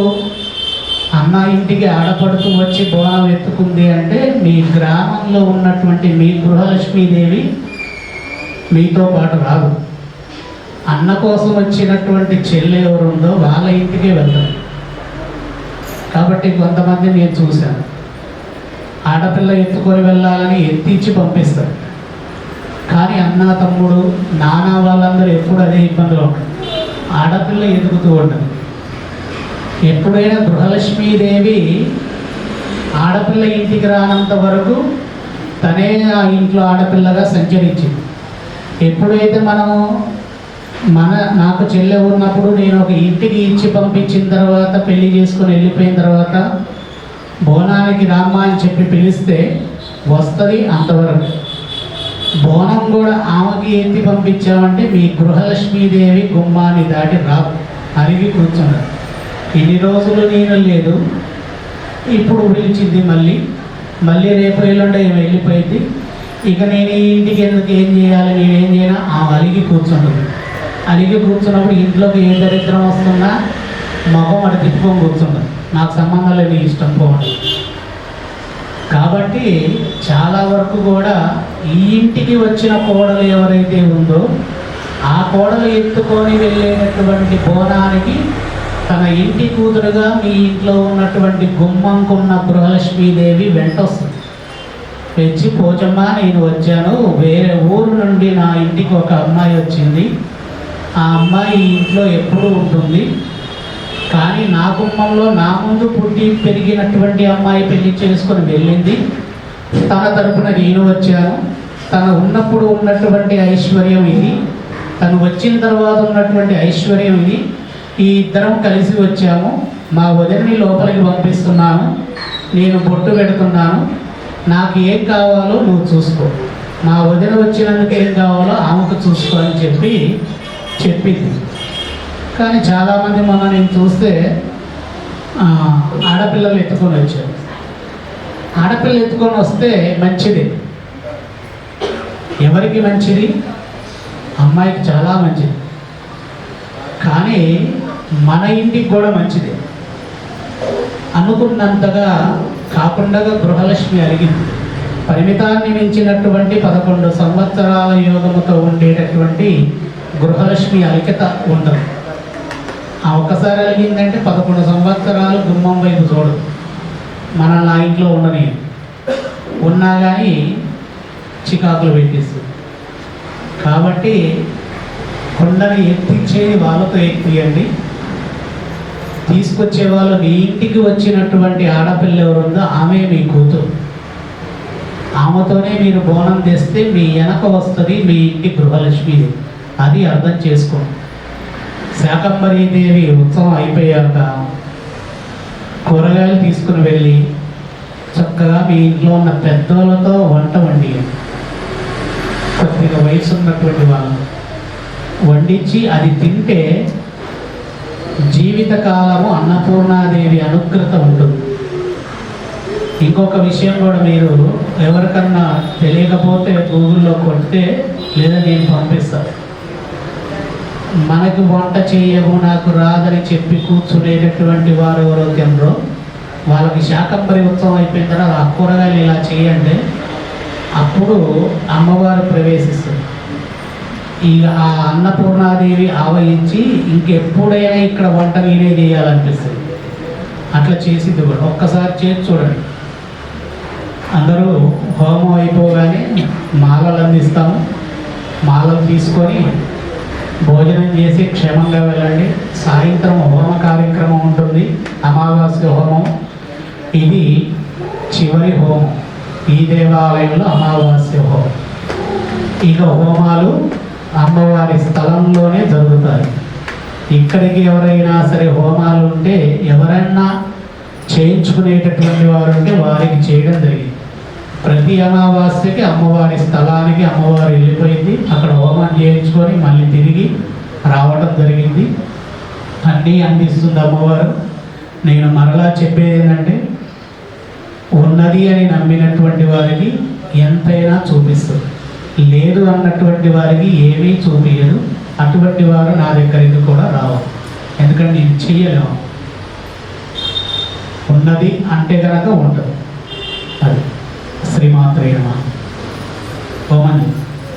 అన్న ఇంటికి ఆడపడుచు వచ్చి బోనం ఎత్తుకుంది అంటే మీ గ్రామంలో ఉన్నటువంటి మీ గృహలక్ష్మీదేవి మీతో పాటు రాదు. అన్న కోసం వచ్చినటువంటి చెల్లె ఎవరుందో వాళ్ళ ఇంటికే వెళ్తారు. కాబట్టి కొంతమంది నేను చూశాను, ఆడపిల్ల ఎత్తుకొని వెళ్ళాలని ఎత్తిచ్చి పంపిస్తారు. కానీ అన్న, తమ్ముడు, నాన్న వాళ్ళందరూ ఎప్పుడు అదే ఇబ్బందులు ఉంటారు. ఆడపిల్ల ఎదుగుతూ ఉంటుంది. ఎప్పుడైనా గృహలక్ష్మీదేవి ఆడపిల్ల ఇంటికి రానంత వరకు తనే ఆ ఇంట్లో ఆడపిల్లగా సంచరించింది. ఎప్పుడైతే నాకు చెల్లె ఉన్నప్పుడు నేను ఒక ఇంటికి ఇచ్చి పంపించిన తర్వాత, పెళ్లి చేసుకొని వెళ్ళిపోయిన తర్వాత బోనానికి రామ్మ అని చెప్పి పిలిస్తే వస్తుంది అంతవరకు. బోనం కూడా ఆమెకి ఎత్తి పంపించామంటే మీ గృహలక్ష్మీదేవి గుమ్మాన్ని దాటి రాదు, అరిగి కూర్చున్నారు. ఇన్ని రోజులు నేను లేదు, ఇప్పుడు పిలిచింది మళ్ళీ రేపు ఎల్లుండే వెళ్ళిపోయింది. ఇక నేను ఈ ఇంటికి ఎందుకు, ఏం చేయాలి, నేనేం చేయను, ఆమె అలిగి కూర్చుంటుంది. అలిగి కూర్చున్నప్పుడు ఇంట్లోకి ఏ దరిద్రం వస్తున్నా మొహం అటు తిప్పుకొని కూర్చుంటుంది. నాకు సంబంధం లేదు, ఇష్టం పోవడం. కాబట్టి చాలా వరకు కూడా ఈ ఇంటికి వచ్చిన కోడలు ఎవరైతే ఉందో ఆ కోడలు ఎత్తుకొని వెళ్ళేటటువంటి బోనానికి తన ఇంటి కూతురుగా మీ ఇంట్లో ఉన్నటువంటి గుమ్మంకున్న గృహలక్ష్మీదేవి వెంట వస్తుంది. వచ్చి, పోచమ్మ నేను వచ్చాను, వేరే ఊరు నుండి నా ఇంటికి ఒక అమ్మాయి వచ్చింది, ఆ అమ్మాయి ఈ ఇంట్లో ఎప్పుడూ ఉంటుంది, కానీ నా కుటుంబంలో నా ముందు పుట్టి పెరిగినటువంటి అమ్మాయి పెళ్లి చేసుకొని వెళ్ళింది, తన తరపున నేను వచ్చాను, తను ఉన్నప్పుడు ఉన్నటువంటి ఐశ్వర్యం ఇది, తను వచ్చిన తర్వాత ఉన్నటువంటి ఐశ్వర్యం ఇది, ఈ ఇద్దరం కలిసి వచ్చాము, మా వదినని లోపలికి పంపిస్తున్నాను, నేను బొట్టు పెడుతున్నాను, నాకు ఏం కావాలో నువ్వు చూసుకో, మా వదిన వచ్చినందుకు ఏం కావాలో ఆమెకు చూసుకో అని చెప్పింది. కానీ చాలామంది మొన్న నేను చూస్తే ఆడపిల్లలు ఎత్తుకొని వచ్చారు. ఆడపిల్లలు ఎత్తుకొని వస్తే మంచిది, ఎవరికి మంచిది? అమ్మాయికి చాలా మంచిది. కానీ మన ఇంటికి కూడా మంచిది. అనుకున్నంతగా కాకుండా గృహలక్ష్మి అలిగింది. పరిమితాన్ని మించినటువంటి 11 సంవత్సరాల యోగముతో ఉండేటటువంటి గృహలక్ష్మి అలికత ఉండదు. ఆ ఒక్కసారి అలిగిందంటే 11 సంవత్సరాలు గుమ్మం వైపు చూడదు. మనల్ని ఆ ఇంట్లో ఉండని ఉన్నా కానీ చికాకులు పెట్టిస్తుంది. కాబట్టి కొండని ఎత్తించేది వాళ్ళతో ఎక్కియండి, తీసుకొచ్చే వాళ్ళు మీ ఇంటికి వచ్చినటువంటి ఆడపిల్ల ఎవరుందో ఆమె మీ కూతురు. ఆమెతోనే మీరు బోనం తెస్తే మీ వెనక వస్తుంది మీ ఇంటి గృహలక్ష్మిది. అది అర్థం చేసుకోండి. శాకంబరీదేవి ఉత్సవం అయిపోయాక కూరగాయలు తీసుకుని వెళ్ళి చక్కగా మీ ఇంట్లో ఉన్న పెద్దలతో వంట వండి, కొద్దిగా వయసు ఉన్నటువంటి వాళ్ళు వండించి అది తింటే జీవితకాలము అన్నపూర్ణాదేవి అనుగ్రత ఉంటుంది. ఇంకొక విషయం కూడా మీరు ఎవరికన్నా తెలియకపోతే గూగుల్లో కొడితే లేదా నేను పంపిస్తాను. మనకు వంట చేయవు, నాకు రాదని చెప్పి కూర్చునేటటువంటి వారు ఎవరో తినరో వాళ్ళకి శాకంబరి ఉత్సవం అయిపోయిన తర్వాత ఆ కూరగాయలు ఇలా చేయండి, అప్పుడు అమ్మవారు ప్రవేశిస్తుంది. ఇక ఆ అన్నపూర్ణాదేవి ఆవహించి ఇంకెప్పుడైనా ఇక్కడ వంట నేనే చేయాలనిపిస్తుంది. అట్లా చేసింది కూడా ఒక్కసారి చేసి చూడండి. అందరూ హోమం అయిపోగానే మాలలు అందిస్తాము. మాలలు తీసుకొని భోజనం చేసి క్షేమంగా వెళ్ళండి. సాయంత్రం హోమ కార్యక్రమం ఉంటుంది, అమావాస్య హోమం. ఇది చివరి హోమం ఈ దేవాలయంలో, అమావాస్య హోమం. ఇక హోమాలు అమ్మవారి స్థలంలోనే జరుగుతాయి. ఇక్కడికి ఎవరైనా సరే హోమాలు ఉంటే ఎవరైనా చేయించుకునేటటువంటి వారు ఉంటే వారికి చేయడం జరిగింది. ప్రతి అమావాస్యకి అమ్మవారి స్థలానికి అమ్మవారు వెళ్ళిపోయింది, అక్కడ హోమం చేయించుకొని మళ్ళీ తిరిగి రావడం జరిగింది. అన్నీ అందిస్తుంది అమ్మవారు. నేను మరలా చెప్పేది ఏంటంటే, ఉన్నది అని నమ్మినటువంటి వారికి ఎంతైనా చూపిస్తుంది, లేదు అన్నటువంటి వారికి ఏమీ చూపించదు. అటువంటి వారు నా దగ్గరికి కూడా రావాలి, ఎందుకంటే నేను చెయ్యలేము. ఉన్నది అంటే కనుక ఉండదు. అది శ్రీమాత్రే నమః. ఓమని